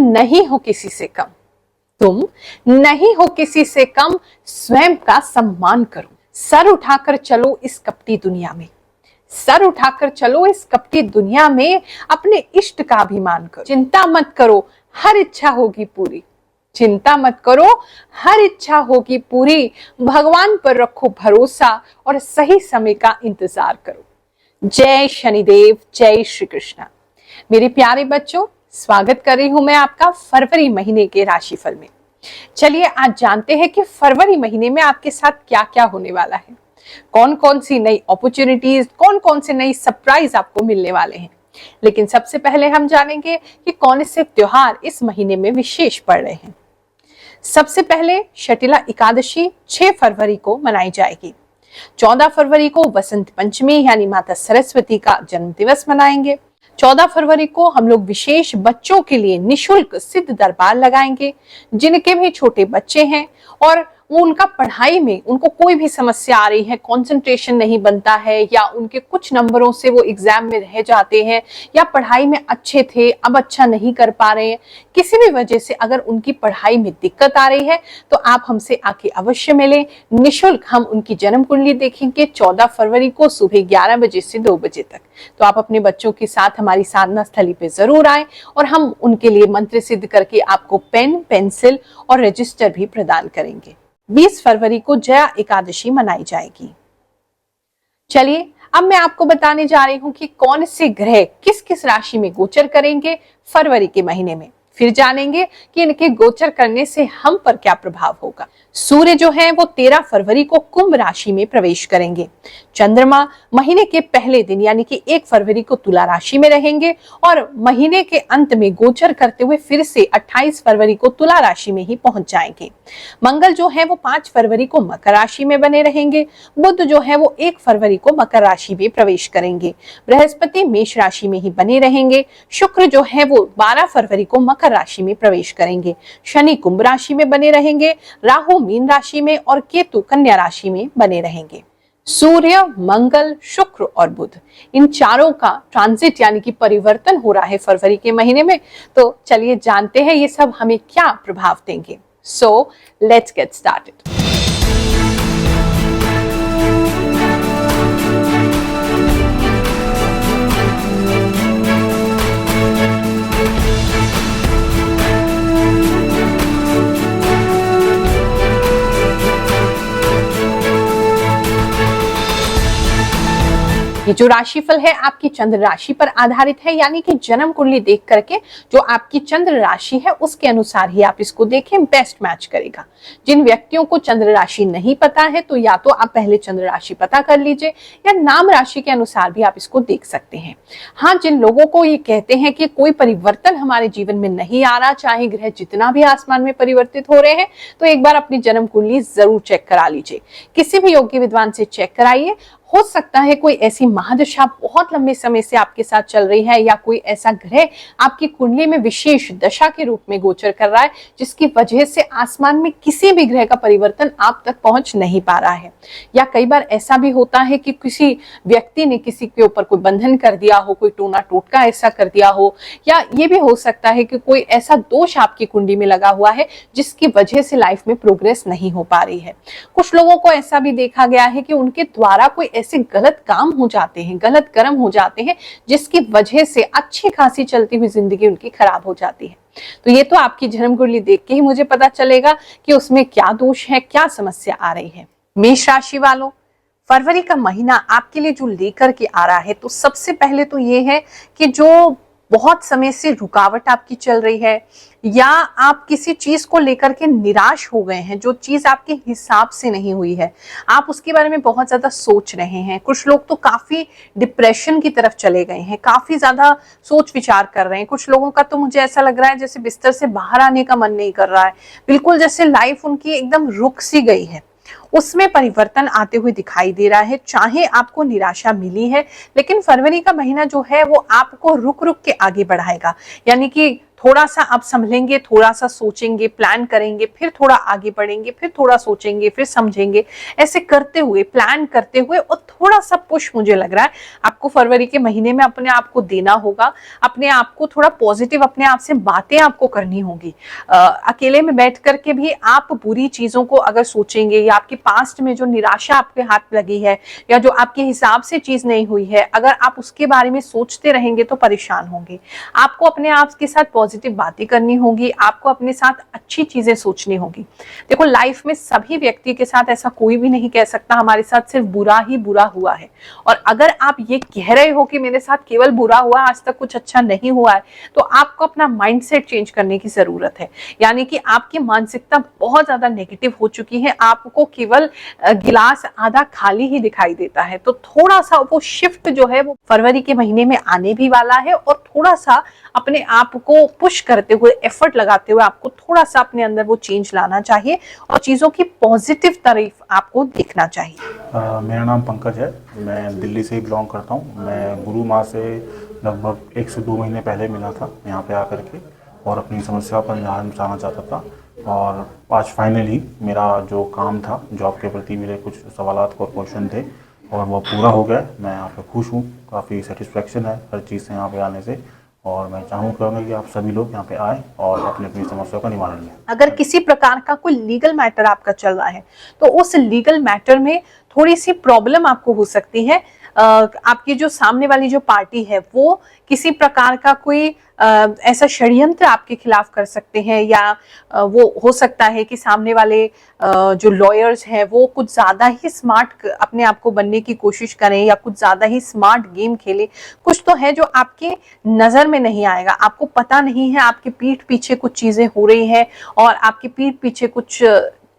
नहीं हो किसी से कम, तुम नहीं हो किसी से कम, स्वयं का सम्मान करो। सर उठाकर चलो इस कपटी दुनिया में, सर उठाकर चलो इस कपटी दुनिया में, अपने इष्ट का अभिमान करो। चिंता मत करो, हर इच्छा होगी पूरी, चिंता मत करो, हर इच्छा होगी पूरी। भगवान पर रखो भरोसा और सही समय का इंतजार करो। जय शनिदेव, जय श्री कृष्णा। मेरे प्यारे बच्चों, स्वागत कर रही हूं मैं आपका फरवरी महीने के राशिफल में। चलिए आज जानते हैं कि फरवरी महीने में आपके साथ क्या क्या होने वाला है, कौन कौन सी नई अपॉर्चुनिटीज, कौन कौन से नई सरप्राइज आपको मिलने वाले हैं। लेकिन सबसे पहले हम जानेंगे कि कौन से त्योहार इस महीने में विशेष पड़ रहे हैं। सबसे पहले शटिला एकादशी 6 फरवरी को मनाई जाएगी। 14 फरवरी को वसंत पंचमी यानी माता सरस्वती का जन्म दिवस मनाएंगे। 14 फरवरी को हम लोग विशेष बच्चों के लिए निशुल्क सिद्ध दरबार लगाएंगे। जिनके भी छोटे बच्चे हैं और उनका पढ़ाई में उनको कोई भी समस्या आ रही है, कंसंट्रेशन नहीं बनता है, या उनके कुछ नंबरों से वो एग्जाम में रह जाते हैं, या पढ़ाई में अच्छे थे अब अच्छा नहीं कर पा रहे हैं, किसी भी वजह से अगर उनकी पढ़ाई में दिक्कत आ रही है तो आप हमसे आके अवश्य मिलें। निशुल्क हम उनकी जन्म कुंडली देखेंगे 14 फरवरी को सुबह 11 बजे से 2 बजे तक। तो आप अपने बच्चों के साथ हमारी साधना स्थली पे जरूर आए और हम उनके लिए मंत्र सिद्ध करके आपको पेन, पेंसिल और रजिस्टर भी प्रदान करेंगे। 20 फरवरी को जया एकादशी मनाई जाएगी। चलिए अब मैं आपको बताने जा रही हूं कि कौन से ग्रह किस किस राशि में गोचर करेंगे फरवरी के महीने में। फिर जानेंगे कि इनके गोचर करने से हम पर क्या प्रभाव होगा। सूर्य जो है वो 13 फरवरी को कुंभ राशि में प्रवेश करेंगे। चंद्रमा महीने के पहले दिन यानी कि 1 फरवरी को तुला राशि में रहेंगे और महीने के अंत में गोचर करते हुए फिर से 28 फरवरी को तुला राशि में ही पहुंच जाएंगे। मंगल जो है वो 5 फरवरी को मकर राशि में बने रहेंगे। बुध जो है वो 1 फरवरी को मकर राशि में प्रवेश करेंगे। बृहस्पति मेष राशि में ही बने रहेंगे। शुक्र जो है वो 12 फरवरी को मकर राशि में प्रवेश करेंगे। शनि कुंभ राशि में बने रहेंगे। राहु मीन राशि में और केतु कन्या राशि में बने रहेंगे। सूर्य, मंगल, शुक्र और बुध, इन चारों का ट्रांजिट यानी कि परिवर्तन हो रहा है फरवरी के महीने में। तो चलिए जानते हैं ये सब हमें क्या प्रभाव देंगे। So let's get started. ये जो राशिफल है आपकी चंद्र राशि पर आधारित है, यानी कि जन्म कुंडली देख करके जो आपकी चंद्र राशि है उसके अनुसार ही आप इसको देखें, बेस्ट मैच करेगा। जिन व्यक्तियों को चंद्र राशि नहीं पता है तो या तो आप पहले चंद्र राशि पता कर लीजिए या नाम राशि के अनुसार भी आप इसको देख सकते हैं। हाँ, जिन लोगों को ये कहते हैं कि कोई परिवर्तन हमारे जीवन में नहीं आ रहा, चाहे ग्रह जितना भी आसमान में परिवर्तित हो रहे हैं, तो एक बार अपनी जन्म कुंडली जरूर चेक करा लीजिए। किसी भी योग्य विद्वान से चेक कराइए। हो सकता है कोई ऐसी महादशा बहुत लंबे समय से आपके साथ चल रही है या कोई ऐसा ग्रह आपकी कुंडली में विशेष दशा के रूप में गोचर कर रहा है जिसकी वजह से आसमान में किसी भी ग्रह का परिवर्तन आप तक पहुंच नहीं पा रहा है। या कई बार ऐसा भी होता है कि किसी व्यक्ति ने किसी के ऊपर कोई बंधन कर दिया हो, कोई टोना टोटका ऐसा कर दिया हो, या ये भी हो सकता है कि कोई ऐसा दोष आपकी कुंडली में लगा हुआ है जिसकी वजह से लाइफ में प्रोग्रेस नहीं हो पा रही है। कुछ लोगों को ऐसा भी देखा गया है कि उनके द्वारा कोई ऐसे गलत काम हो जाते हैं, गलत कर्म हो जाते हैं जिसकी वजह से अच्छी खासी चलती हुई जिंदगी उनकी खराब हो जाती है। तो ये तो आपकी जन्म कुंडली देख के ही मुझे पता चलेगा कि उसमें क्या दोष है, क्या समस्या आ रही है। मेष राशि वालों, फरवरी का महीना आपके लिए जो लेकर के आ रहा है, तो सबसे पहले तो ये है कि जो बहुत समय से रुकावट आपकी चल रही है या आप किसी चीज को लेकर के निराश हो गए हैं, जो चीज आपके हिसाब से नहीं हुई है, आप उसके बारे में बहुत ज्यादा सोच रहे हैं। कुछ लोग तो काफी डिप्रेशन की तरफ चले गए हैं, काफी ज्यादा सोच विचार कर रहे हैं। कुछ लोगों का तो मुझे ऐसा लग रहा है जैसे बिस्तर से बाहर आने का मन नहीं कर रहा है, बिल्कुल जैसे लाइफ उनकी एकदम रुक सी गई है। उसमें परिवर्तन आते हुए दिखाई दे रहा है। चाहे आपको निराशा मिली है, लेकिन फरवरी का महीना जो है वो आपको रुक रुक के आगे बढ़ाएगा। यानी कि थोड़ा सा आप संभलेंगे, थोड़ा सा सोचेंगे, प्लान करेंगे, फिर थोड़ा आगे बढ़ेंगे, फिर थोड़ा सोचेंगे, फिर समझेंगे। ऐसे करते हुए, प्लान करते हुए और थोड़ा सा पुश मुझे लग रहा है आपको फरवरी के महीने में अपने आप को देना होगा। अपने आप को थोड़ा पॉजिटिव, अपने आप से बातें आपको करनी होगी। अकेले में बैठ करके भी आप बुरी चीजों को अगर सोचेंगे, या आपके पास्ट में जो निराशा आपके हाथ लगी है, या जो आपके हिसाब से चीज नहीं हुई है, अगर आप उसके बारे में सोचते रहेंगे तो परेशान होंगे। आपको अपने आप के साथ पॉजिटिव बातें करनी होगी, आपको अपने साथ अच्छी चीजें सोचनी होगी। देखो, लाइफ में सभी व्यक्ति के साथ ऐसा कोई भी नहीं कह सकता हमारे साथ सिर्फ बुरा ही बुरा हुआ है। और अगर आप ये कह रहे हो कि मेरे साथ केवल बुरा हुआ, आज तक कुछ अच्छा नहीं हुआ है, तो आपको अपना माइंडसेट चेंज करने की जरूरत है। यानी कि आपकी मानसिकता बहुत ज्यादा नेगेटिव हो चुकी है, आपको केवल गिलास आधा खाली ही दिखाई देता है। तो थोड़ा सा वो शिफ्ट जो है वो फरवरी के महीने में आने भी वाला है, और थोड़ा सा अपने आप को पुश करते हुए, एफर्ट लगाते हुए आपको थोड़ा सा अपने अंदर वो चेंज लाना चाहिए और चीजों की पॉजिटिव तरफ आपको देखना चाहिए। मेरा नाम पंकज है, मैं दिल्ली से ही बिलोंग करता हूँ। मैं गुरु माँ से लगभग 1 से 2 महीने पहले मिला था यहाँ पे आकर के, और अपनी समस्या पर निदान चाहना चाहता था। और आज फाइनली मेरा जो काम था, जॉब के प्रति मेरे कुछ सवालात और क्वेश्चन थे, और वो पूरा हो गया। मैं यहाँ पे खुश हूँ, काफ़ी सेटिस्फेक्शन है हर चीज़ से यहाँ पे आने से। और मैं चाहूँगा कि आप सभी लोग यहाँ पे आए और अपनी अपनी समस्या का निवारण लें। अगर किसी प्रकार का कोई लीगल मैटर आपका चल रहा है, तो उस लीगल मैटर में थोड़ी सी प्रॉब्लम आपको हो सकती है। आपकी जो सामने वाली जो पार्टी है वो किसी प्रकार का कोई ऐसा षड्यंत्र आपके खिलाफ कर सकते हैं, या वो हो सकता है कि सामने वाले जो लॉयर्स हैं वो कुछ ज्यादा ही स्मार्ट अपने आप को बनने की कोशिश करें, या कुछ ज्यादा ही स्मार्ट गेम खेलें। कुछ तो है जो आपके नजर में नहीं आएगा, आपको पता नहीं है, आपके पीठ पीछे कुछ चीजें हो रही हैं, और आपके पीठ पीछे कुछ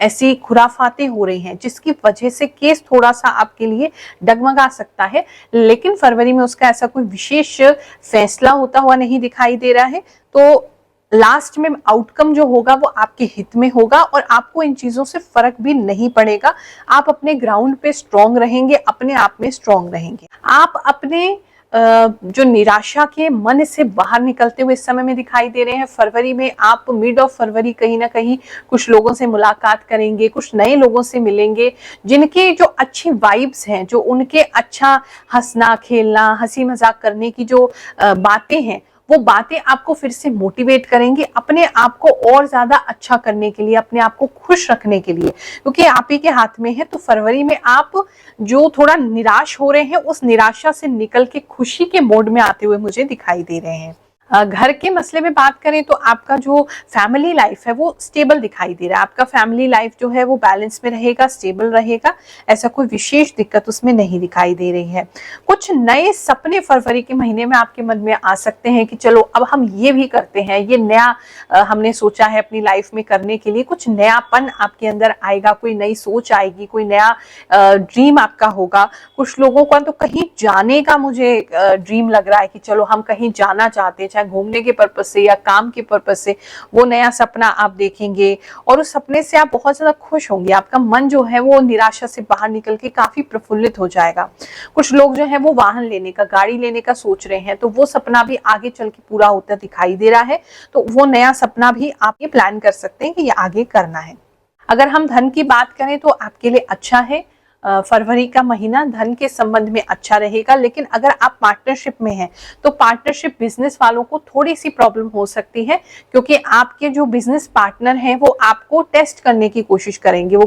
ऐसी खुराफातें हो रही हैं जिसकी वजह से केस थोड़ा सा आपके लिए डगमगा सकता है। लेकिन फरवरी में उसका ऐसा कोई विशेष फैसला होता हुआ नहीं दिखाई दे रहा है। तो लास्ट में आउटकम जो होगा वो आपके हित में होगा, और आपको इन चीजों से फर्क भी नहीं पड़ेगा। आप अपने ग्राउंड पे स्ट्रांग रहेंगे, अपने आप में स्ट्रांग रहेंगे। आप अपने जो निराशा के मन से बाहर निकलते हुए इस समय में दिखाई दे रहे हैं। फरवरी में आप मिड ऑफ फरवरी कहीं ना कहीं कुछ लोगों से मुलाकात करेंगे, कुछ नए लोगों से मिलेंगे, जिनके जो अच्छी वाइब्स हैं, जो उनके अच्छा हंसना खेलना, हंसी मजाक करने की जो बातें हैं, वो बातें आपको फिर से मोटिवेट करेंगी अपने आप को और ज्यादा अच्छा करने के लिए, अपने आप को खुश रखने के लिए, क्योंकि आप ही के हाथ में है। तो फरवरी में आप जो थोड़ा निराश हो रहे हैं, उस निराशा से निकल के खुशी के मोड में आते हुए मुझे दिखाई दे रहे हैं। घर के मसले में बात करें तो आपका जो फैमिली लाइफ है वो स्टेबल दिखाई दे रहा है। आपका फैमिली लाइफ जो है वो बैलेंस में रहेगा, स्टेबल रहेगा, ऐसा कोई विशेष दिक्कत उसमें नहीं दिखाई दे रही है। कुछ नए सपने फरवरी के महीने में आपके मन में आ सकते हैं कि चलो अब हम ये भी करते हैं, ये नया हमने सोचा है अपनी लाइफ में करने के लिए। कुछ नयापन आपके अंदर आएगा, कोई नई सोच आएगी, कोई नया ड्रीम आपका होगा। कुछ लोगों का तो कहीं जाने का मुझे ड्रीम लग रहा है कि चलो हम कहीं जाना चाहते हैं, चाहे घूमने के पर्पज से या काम के पर्पज से। वो नया सपना आप देखेंगे और उस सपने से आप बहुत ज्यादा खुश होंगे। आपका मन जो है वो निराशा से बाहर निकल के काफी प्रफुल्लित हो जाएगा। कुछ लोग जो है वो वाहन लेने का, गाड़ी लेने का सोच रहे हैं, तो वो सपना भी आगे चल के पूरा होता दिखाई दे रहा है। तो वो नया सपना भी आप ये प्लान कर सकते हैं कि ये आगे करना है। अगर हम धन की बात करें तो आपके लिए अच्छा है। फरवरी का महीना धन के संबंध में अच्छा रहेगा। लेकिन अगर आप पार्टनरशिप में हैं तो पार्टनरशिप बिजनेस वालों को थोड़ी सी प्रॉब्लम हो सकती है, क्योंकि आपके जो बिजनेस पार्टनर हैं वो आपको टेस्ट करने की कोशिश करेंगे। वो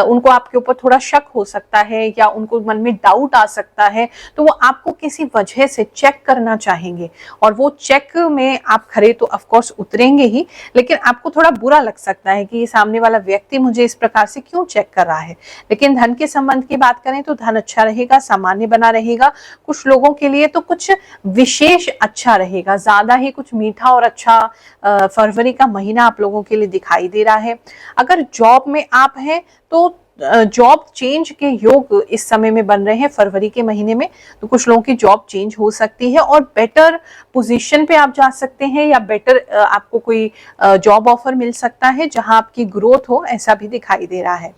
उनको आपके ऊपर थोड़ा शक हो सकता है, या उनको मन में डाउट आ सकता है, तो वो आपको किसी वजह से चेक करना चाहेंगे। और वो चेक में आप खरे तो ऑफकोर्स उतरेंगे ही, लेकिन आपको थोड़ा बुरा लग सकता है कि ये सामने वाला व्यक्ति मुझे इस प्रकार से क्यों चेक कर रहा है। लेकिन धन के संबंध की बात करें तो धन अच्छा रहेगा, सामान्य बना रहेगा। कुछ लोगों के लिए तो कुछ विशेष अच्छा रहेगा, ज्यादा ही कुछ मीठा और अच्छा फरवरी का महीना आप लोगों के लिए दिखाई दे रहा है। अगर जॉब में आप हैं तो जॉब चेंज के योग इस समय में बन रहे हैं फरवरी के महीने में। तो कुछ लोगों की जॉब चेंज हो सकती है और बेटर पोजीशन पे आप जा सकते हैं, या बेटर आपको कोई जॉब ऑफर मिल सकता है जहां आपकी ग्रोथ हो, ऐसा भी दिखाई दे रहा है।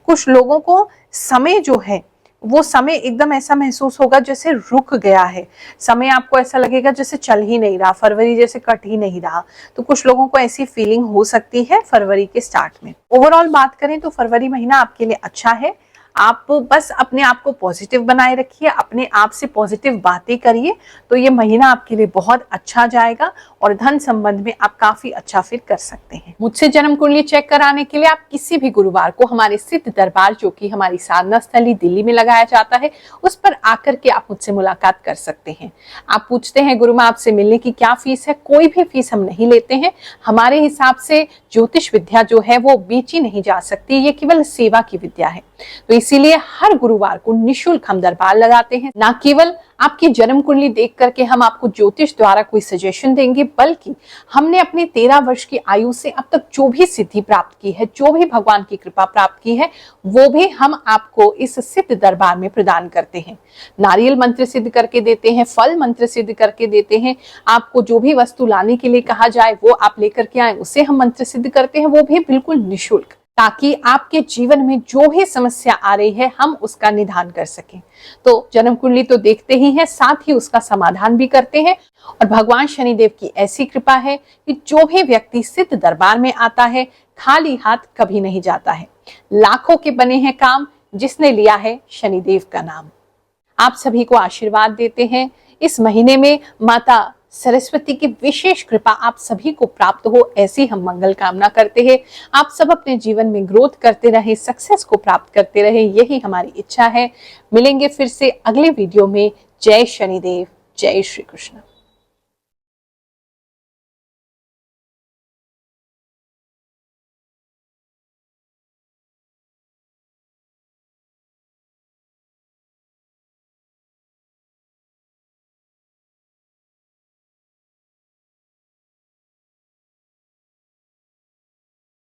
कुछ लोगों को समय जो है वो समय एकदम ऐसा महसूस होगा जैसे रुक गया है, समय आपको ऐसा लगेगा जैसे चल ही नहीं रहा, फरवरी जैसे कट ही नहीं रहा। तो कुछ लोगों को ऐसी फीलिंग हो सकती है फरवरी के स्टार्ट में। ओवरऑल बात करें तो फरवरी महीना आपके लिए अच्छा है। आप बस अपने आप को पॉजिटिव बनाए रखिए, अपने आप से पॉजिटिव बातें करिए, तो ये महीना आपके लिए बहुत अच्छा जाएगा और धन संबंध में आप काफी अच्छा फिर कर सकते हैं। मुझसे जन्म कुंडली चेक कराने के लिए आप किसी भी गुरुवार को हमारे सिद्ध दरबार, जो कि हमारी साधना स्थली दिल्ली में लगाया जाता है, उस पर आकर के आप मुझसे मुलाकात कर सकते हैं। आप पूछते हैं गुरु माँ आपसे मिलने की क्या फीस है? कोई भी फीस हम नहीं लेते हैं। हमारे हिसाब से ज्योतिष विद्या जो है वो बेची नहीं जा सकती, ये केवल सेवा की विद्या है। तो इसीलिए हर गुरुवार को निशुल्क हम दरबार लगाते हैं। ना केवल आपकी जन्म कुंडली देख करके हम आपको ज्योतिष द्वारा कोई सजेशन देंगे, बल्कि हमने अपने 13 वर्ष की आयु से अब तक जो भी सिद्धि प्राप्त की है, जो भी भगवान की कृपा प्राप्त की है, वो भी हम आपको इस सिद्ध दरबार में प्रदान करते हैं। नारियल मंत्र सिद्ध करके देते हैं, फल मंत्र सिद्ध करके देते हैं। आपको जो भी वस्तु लाने के लिए कहा जाए वो आप लेकर के आए, उसे हम मंत्र सिद्ध करते हैं, वो भी बिल्कुल निःशुल्क, ताकि आपके जीवन में जो भी समस्या आ रही है हम उसका निदान कर सकें। तो जन्म कुंडली तो देखते ही हैं, साथ ही उसका समाधान भी करते हैं। और भगवान शनिदेव की ऐसी कृपा है कि जो भी व्यक्ति सिद्ध दरबार में आता है खाली हाथ कभी नहीं जाता है। लाखों के बने हैं काम जिसने लिया है शनिदेव का नाम। आप सभी को आशीर्वाद देते हैं। इस महीने में माता सरस्वती की विशेष कृपा आप सभी को प्राप्त हो, ऐसी हम मंगल कामना करते हैं। आप सब अपने जीवन में ग्रोथ करते रहे, सक्सेस को प्राप्त करते रहे, यही हमारी इच्छा है। मिलेंगे फिर से अगले वीडियो में। जय शनिदेव, जय श्री कृष्ण।